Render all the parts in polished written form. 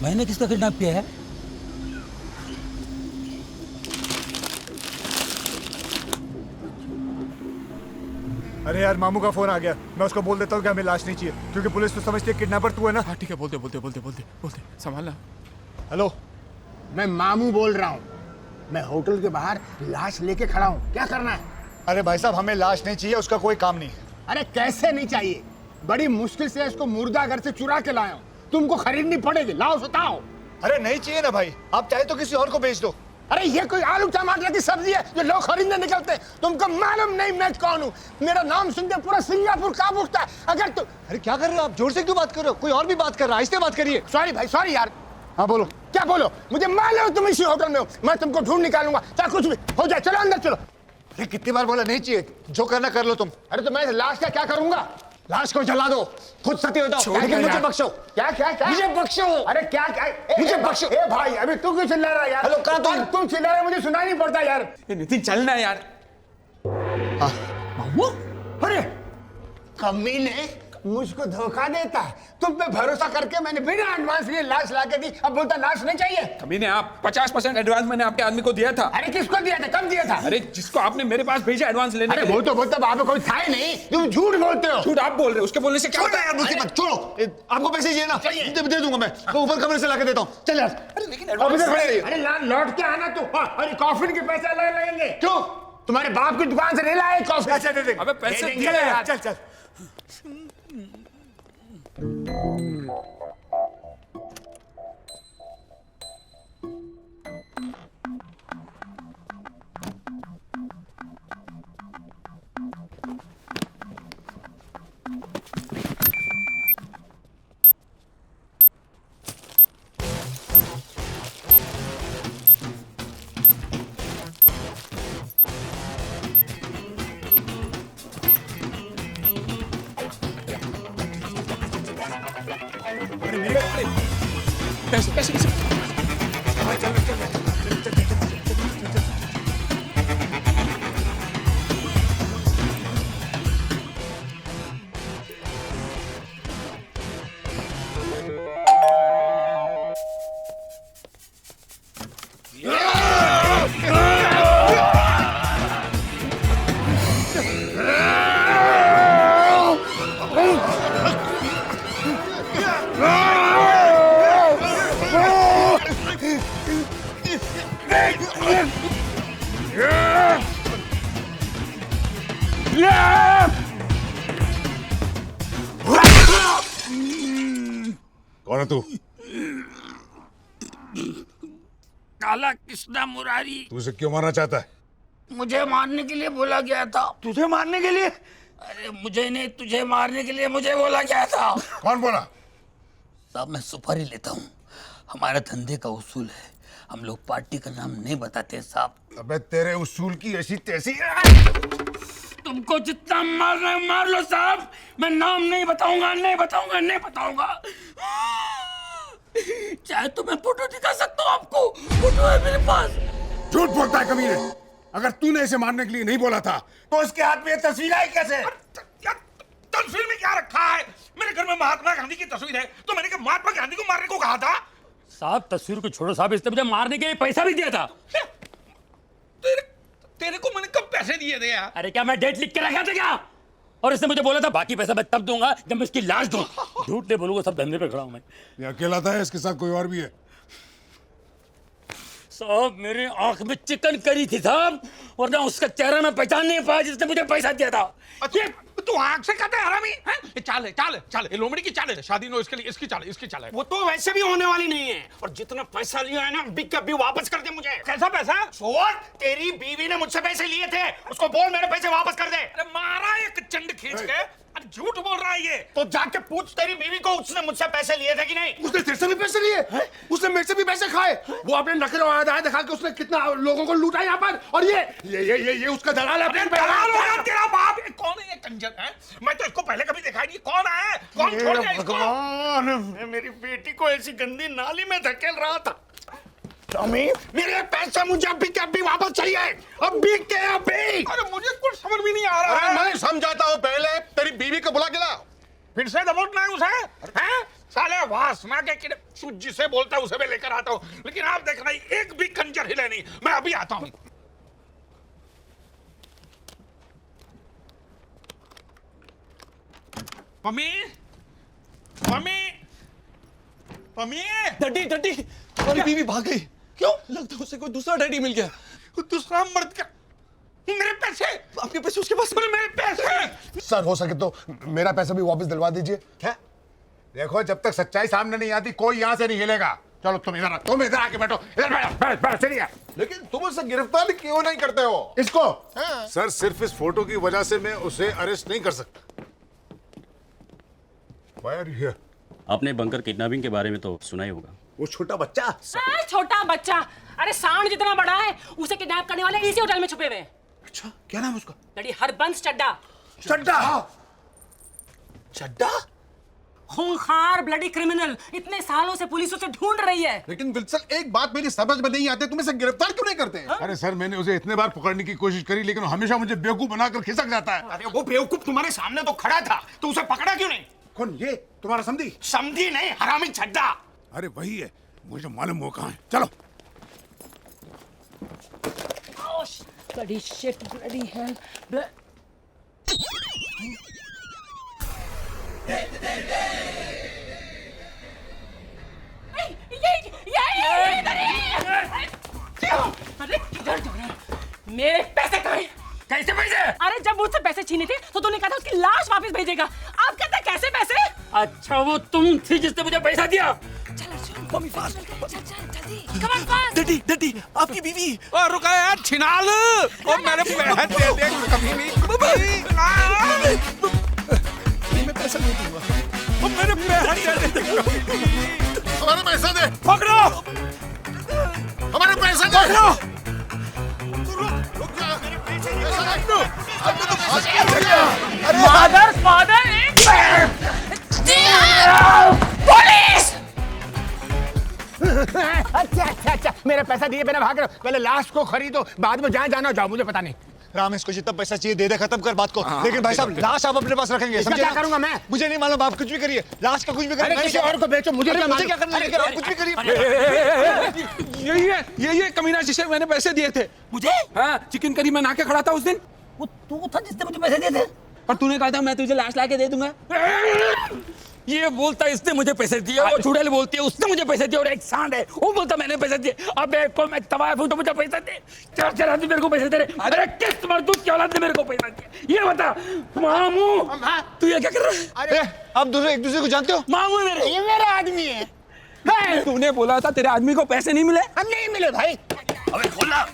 मैंने किसका किडनैप किया है? अरे यार मामू का फोन आ गया, मैं उसको बोल देता हूँ कि हमें लाश नहीं चाहिए, क्योंकि पुलिस तो समझती है किडनैपर तू है ना। हाँ ठीक है, बोलते बोलते बोलते बोलते बोलते संभालना। हेलो, मैं मामू बोल रहा हूँ। मैं होटल के बाहर लाश लेके खड़ा हूँ, क्या करना है? अरे भाई साहब हमें लाश नहीं चाहिए, उसका कोई काम नहीं है। अरे कैसे नहीं चाहिए? बड़ी मुश्किल से इसको मुर्दा घर से चुरा के लाया हूँ, तुमको खरीदनी पड़ेगी, लाओ बताओ। अरे नहीं चाहिए ना भाई, आप चाहे तो किसी और को बेच दो। अरे ये कोई आलू टमाटर की सब्जी है जो लोग खरीदने निकलते? तुमको मालूम नहीं मैं कौन हूँ? मेरा नाम सुनते पूरा सिंगापुर कांप उठता है। अगर तुम अरे क्या कर रहे हो आप? जोर से क्यों बात कर रहे हो? कोई और भी बात कर रहा है, आहिस्ते बात करिए। सॉरी भाई, सॉरी यार। हाँ बोलो। क्या बोलो? मुझे मालूम तुम इसी होटल में हो, मैं तुमको ढूंढ निकालूंगा, चाहे कुछ भी हो जाए। चलो अंदर चलो। ये कितनी बार बोला नहीं चाहिए, जो करना कर लो तुम। अरे तो मैं लाश का क्या करूंगा? लाश को जला दो, खुद सती हो जाओ, लेकिन मुझे बख्शो। क्या क्या क्या? मुझे बख्शो। अरे क्या क्या? मुझे बख्शो। ए भाई, अभी तू क्यों चिल्ला रहा है यार? हेलो, कहाँ तुम? तुम चिल्ला रहे, मुझे सुनाई नहीं पड़ता यार। नितिन चलना है यार। मामू, अरे कमीने मुझको धोखा देता है। तुम पे भरोसा करके मैंने बिना एडवांस लिए लाश लाके दी, अब बोलता लाश नहीं चाहिए। कभी ने आप 50% एडवांस मैंने आपके आदमी को दिया था। अरे किसको दिया था? कब दिया था? अरे जिसको आपने मेरे पास भेजा एडवांस लेने अरे के लिए। वो तो बोलता वहां पे कोई था ही नहीं, तुम झूठ बोलते हो। झूठ आप बोल रहे हो, उसके बोलने से क्या होता है यार? मुझे मत छोड़ो, आपको पैसे चाहिए ना? दे दूंगा मैं, तो ऊपर कमरे से लाके देता हूँ। चल यार। अरे लेकिन अब इधर खड़े रहिए। अरे लौट के आना तू। अरे कॉफिन के पैसे अलग लगेंगे। क्यों? तुम्हारे बाप की दुकान से नहीं लाए कॉफी? पैसे दे देंगे। अबे पैसे दे देंगे दे यार। चल चल। पैसे पैसे पैसे। कौन है तू? काला कृष्णा मुरारी। तू उसे क्यों मारना चाहता है? मुझे मारने के लिए बोला गया था। तुझे मारने के लिए? अरे मुझे नहीं, तुझे मारने के लिए मुझे बोला गया था। कौन बोला? साहब मैं सुपारी लेता हूँ, हमारा धंधे का उसूल है, हम लोग पार्टी का नाम नहीं बताते साहब। अबे तेरे उसूल की ऐसी तैसी। तुमको जितना मारना है मार लो साहब, मैं नाम नहीं बताऊंगा, नहीं बताऊंगा, नहीं बताऊंगा। चाहे तो मैं फोटो दिखा सकता हूँ आपको, फोटो है मेरे पास। झूठ बोलता है कमीने। अगर तूने इसे मारने के लिए नहीं बोला था तो उसके हाथ में ये तस्वीर आई कैसे? तस्वीर में क्या रखा है? मेरे घर में महात्मा गांधी की तस्वीर है, तो मैंने क्या महात्मा गांधी को मारने को कहा था? साहब तस्वीर को छोड़ो साहब, इसने मुझे मारने के लिए पैसा भी दिया था। तेरे को मैंने कब पैसे दिए थे यार? अरे क्या मैं डेट लिख के रखा था क्या? और इसने मुझे बोला था बाकी पैसा मैं तब दूंगा जब मैं इसकी लाश दूं। झूठ नहीं बोलूंगा, सब धंधे पे खड़ा हूं मैं। ये अकेला था, इसके साथ कोई और भी है? साहब मेरी आंख में चिकन करी थी साहब, वरना उसका चेहरा मैं पहचान नहीं पाया जिसने मुझे पैसा दिया था। अच्छा, तू आंख से कहता है हरामी हैं? ये चाल है, चाल है, चाल है, लोमड़ी की चाल है, शादी नो इसके लिए, इसकी चाल है, इसकी चाल है। वो तो वैसे भी होने वाली नहीं है, और जितना पैसा लिया है ना बिग कभी वापस कर दे मुझे। कैसा पैसा? छोड़, तेरी बीवी ने मुझसे पैसे लिए थे, उसको बोल मेरे पैसे वापस कर दे। अरे मारा एक चंड खींच के। अरे झूठ बोल रहा है ये। तो जाके पूछ तेरी बीवी को उसने मुझसे पैसे लिए थे कि नहीं। उसने तेरे से भी पैसे लिए? उसने मेरे से भी पैसे खाए? वो अपने नखरे आया दिखा के उसने कितना लोगों को लूटा यहाँ पर। और ये उसका दलाल है। अरे दलाल होगा तेरा बाप। ये कौन है ये कंजर है? मैं तो इसको पहले कभी देखा ही नहीं। कौन है? कौन छोड़ गया इसको? भगवान, मैं मेरी बेटी को ऐसी गंदी नाली में धकेल रहा था। अम्मी, मेरे पैसे मुझे अभी के अभी वापस चाहिए, अभी के अभी। अरे मुझे कुछ समझ भी नहीं आ रहा है। मैं समझाता हूँ, पहले तेरी बीवी को बुला के ला। फिर से दबोचना है उसे? हैं? साले वासना के कीड़े, तू जिसे बोलता है उसे मैं लेकर आता हूँ, लेकिन आप देखना एक भी खंजर हिले नहीं। मैं अभी आता हूँ। Mummy, mummy, mummy. Daddy daddy हमारी बीवी भाग गई। क्यों? लगता है उसे कोई दूसरा डैडी मिल गया। दूसरा मर्द का मेरे पैसे, आपके पैसे उसके पास। मेरे पैसे। सर हो सके तो मेरा पैसा भी वापस दिलवा दीजिए। क्या? देखो जब तक सच्चाई सामने नहीं आती कोई यहाँ से नहीं हिलेगा। चलो तुम इधर आके बैठो। इधर बैठ चलिए। लेकिन तुम उसे गिरफ्तार क्यों नहीं करते हो? इसको सर सिर्फ इस फोटो की वजह से मैं उसे अरेस्ट नहीं कर सकता। Why are you here? आपने बंकर किडनैपिंग के बारे में तो सुना ही होगा। वो छोटा बच्चा। अरे छोटा बच्चा, अरे सांड जितना बड़ा है उसे किडनैप करने वाले इसी होटल में छुपे हुए हैं। अच्छा क्या नाम है उसका? डैडी हरबंस चड्डा। चड्डा। चड्डा? खूंखार ब्लडी क्रिमिनल, इतने सालों से पुलिस उसे ढूंढ रही है। लेकिन विल्सन एक बात मेरी समझ में नहीं आती, तुम इसे गिरफ्तार क्यों नहीं करते? अरे सर मैंने उसे इतने बार पकड़ने की कोशिश करी लेकिन वो हमेशा मुझे बेवकूफ बनाकर खिसक जाता है। अरे वो बेवकूफ तुम्हारे सामने तो खड़ा था, तो उसे पकड़ा क्यों नहीं? कौन ये? तुम्हारा समधी? समझी नहीं, हरामी छड्डा। अरे वही है, मुझे मालूम वो कहाँ है। चलो। Bloody shit, bloody hell. अरे किधर जा रहा है? मेरे पैसे कहाँ हैं? कैसे पैसे? अरे जब मुझसे पैसे छीने थे तो तूने कहा था उसकी लाश वापस भेजेगा। आप कहते हैं कैसे पैसे? अच्छा वो तुम थी जिसने मुझे पैसा दिया। Mummy fast, come on fast. Daddy daddy आपकी बीवी। और रुका यार छिनाल। और मेरे पैसे दे दे कभी नहीं। मैं पैसा नहीं दूंगा। और मेरे पैसे दे दे। हमारा पैसा दे। पकड़ो। हमारे पैसा दे। पकड़ो। Father father police. अच्छा मेरा पैसा दिए बिना भाग रहे हो। पहले लाश को खरीदो, बाद में जहाँ जाना जाओ, मुझे पता नहीं। राम इसको जितना पैसा चाहिए दे दे, खत्म कर बात को। लेकिन भाई साहब लाश आप अपने पास रखेंगे, इसका समझे क्या ना? करूंगा मैं? मुझे नहीं मालूम, आप कुछ भी करिए, लाश का कुछ भी अरे करिए। किसी और को बेचो, मुझे क्या मुझे क्या मालूम? करना है, लेकिन आप कुछ भी करिए। यही है कमीना जिसे मैंने पैसे दिए थे। मुझे? हाँ चिकन करी में नाके खड़ा था उस दिन। वो तू था जिसने मुझे पैसे दिए थे। और तूने कहा था मैं तुझे लाश ला के दे दूंगा। ये बोलता इसने मुझे पैसे दिए, वो चुड़ैल बोलती है उसने मुझे पैसे दिए, और एक सांड है वो बोलता मैंने पैसे दिए। अबे को मैं तवायफ हूं तो मुझे पैसे दे। चार आदमी मेरे को पैसे दे रहे। अरे किस मर्दूद की औलाद ने मेरे को पैसा दिया ये बता। मामू तू ये क्या कर रहा है? अरे आप दोनों एक दूसरे को जानते हो? मामू है मेरे। ये मेरा आदमी है। तूने बोला था तेरे आदमी को पैसे नहीं मिले। हम नहीं मिले भाई। अबे खोलना।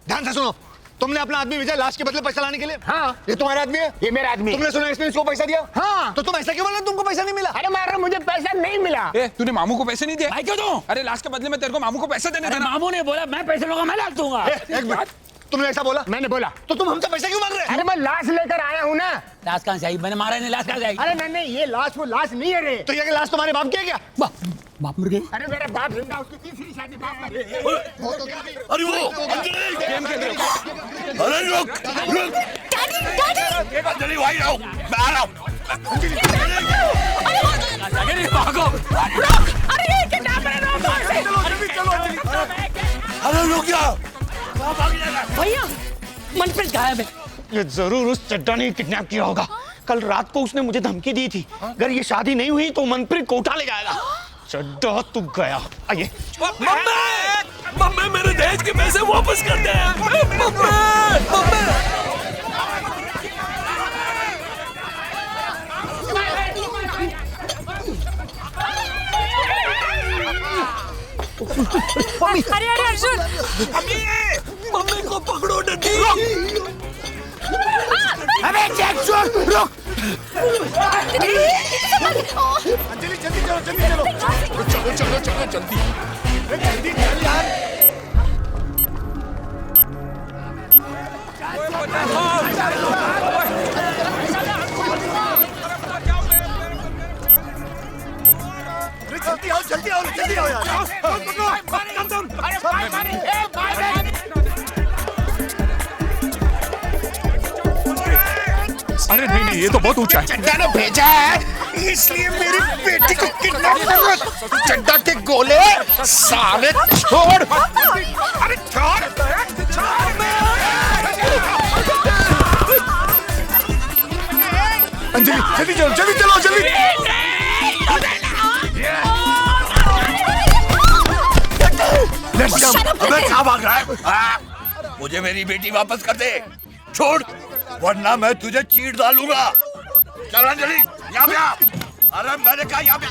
ध्यान से सुनो, तुमने अपना आदमी भेजा लाश के बदले पैसा लाने के लिए? हाँ ये तुम्हारा आदमी है? ये मेरा आदमी। तुमने सुना इसने इसको पैसा दिया? हाँ। तो तुम ऐसा क्यों बोल रहे हो तुमको पैसा नहीं मिला? अरे मार रहा, मुझे पैसा नहीं मिला। ए, तूने मामू को पैसे नहीं दिए? भाई क्यों दूं? अरे लाश के बदले में तेरे को मामू को पैसे देने अरे देना। मामू ने बोला मैं पैसे लूंगा, मैं लाख दूंगा। एक मिनट, तुमने ऐसा बोला? मैंने बोला। तो तुम हमसे पैसा क्यों मांग रहे? अरे मैं लाश लेकर आया हूँ ना। लाश कहाँ से आई? मैंने मारा नहीं, लाश कहाँ से आई? अरे नहीं नहीं, ये लाश वो लाश नहीं है रे। तो ये लाश तुम्हारे बाप की है क्या? बाप मर गए। अरे मेरा बाप जिंदा, उसकी तीसरी शादी बाप मर गई। अरे वो अरे रुक रुक अंजलि भाई आओ, मैं आ रहा हूँ। अरे भागो। अरे ये किडनैपर है, रोको इसे। अरे रुक जाओ। भैया मनप्रीत गायब है। ये जरूर उस चड्डा ने किडनैप किया होगा। कल रात को उसने मुझे धमकी दी थी, अगर ये शादी नहीं हुई तो मनप्रीत को उठा ले जाएगा। चड्डा तू गया। आइए। मम्मी मेरे दहेज के पैसे वापस कर दे। अरे अरे अर्जुन, मम्मी को पकड़ो डंडी। अबे चेक छोड़, रुक। अंजलि जल्दी चलो, जल्दी चलो। चलो चलो चलो जल्दी। जल्दी चल यार। जल्दी आओ यार। अरे नहीं नहीं ये तो बहुत ऊंचा है। चड्डा ने भेजा है इसलिए मेरी बेटी को किडनैप कर रहा है। चड्डा के गोले साले छोड़। अरे छोड़ अंजलि जल्दी चलो जल्दी चलो जल्दी। Let's go. अबे क्या भाग रहा है? मुझे मेरी बेटी वापस कर दे, छोड़, वरना मैं तुझे चीर डालूंगा। चल अंजलि, यहाँ पे आ। अरे मैंने कहा यहाँ पे।